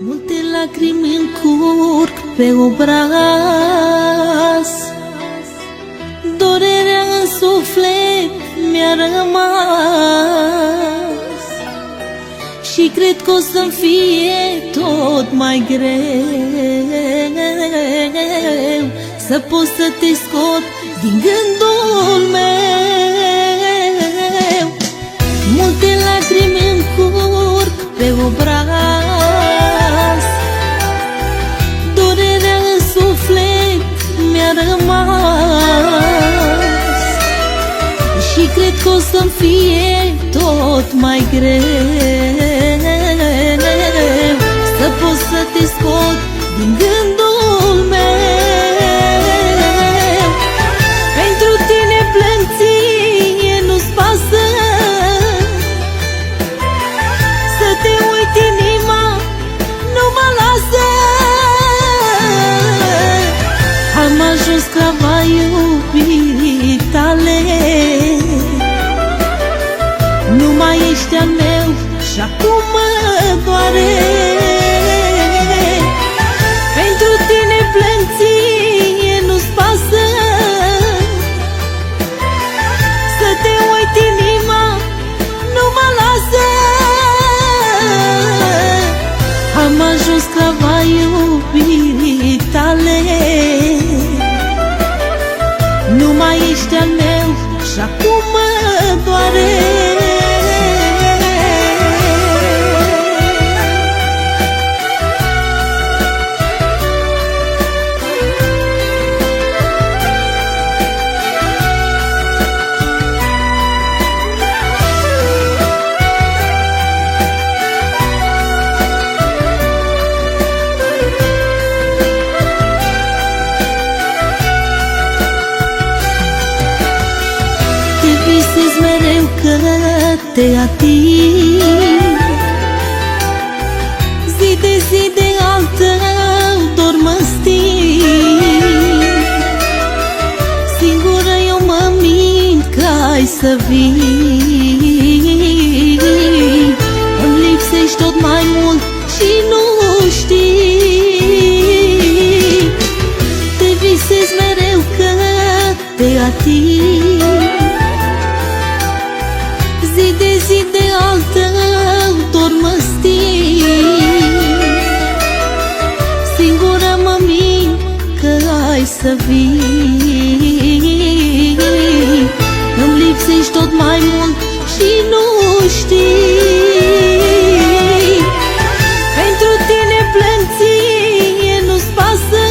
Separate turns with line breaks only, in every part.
Multe lacrimi îmi curg pe obraz, durerea în suflet mi-a rămas și cred că o să-mi fie tot mai greu să pot să te scot din gândul meu. Multe lacrimi îmi curg pe obraz, durerea în suflet mi-a rămas și cred că o să-mi fie tot mai greu să pot să te scot din gândul meu. Pentru tine plâng, ție nu-ți pasă să te uit, inima nu mă lasă. Am ajuns sclava iubirii tale, nu mai ești al meu și acum mă doare. Pentru tine plâng, ție nu-ți pasă să te uit, inima nu mă lasă. Am ajuns sclava iubirii tale, nu mai ești al meu și acum mă doare. Visez mereu că te ating, zi de zi de al tău dor mă sting. Singură eu mă mint că ai să vii, îmi lipsești tot mai mult și nu știi. Te visez mereu că te ating, zi de zi de al tău dor mă sting. Singură mă mint că ai să vii, îmi lipsești tot mai mult și nu știi. Pentru tine plâng, ție nu-ți pasă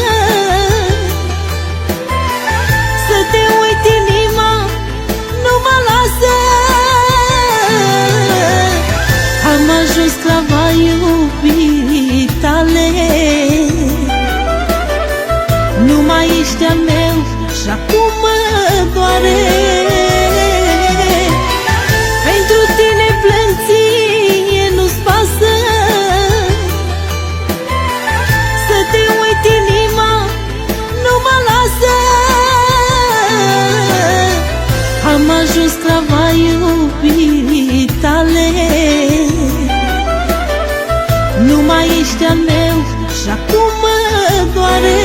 să te uit, inima nu mă lasă. Am ajuns sclava iubirii tale, nu mai ești al meu și acum mă doare. Pentru tine plâng, ție nu-ți pasă să te uit, inima nu mă lasă. Am ajuns sclava iubirii tale, nu mai ești al meu și acum mă doare.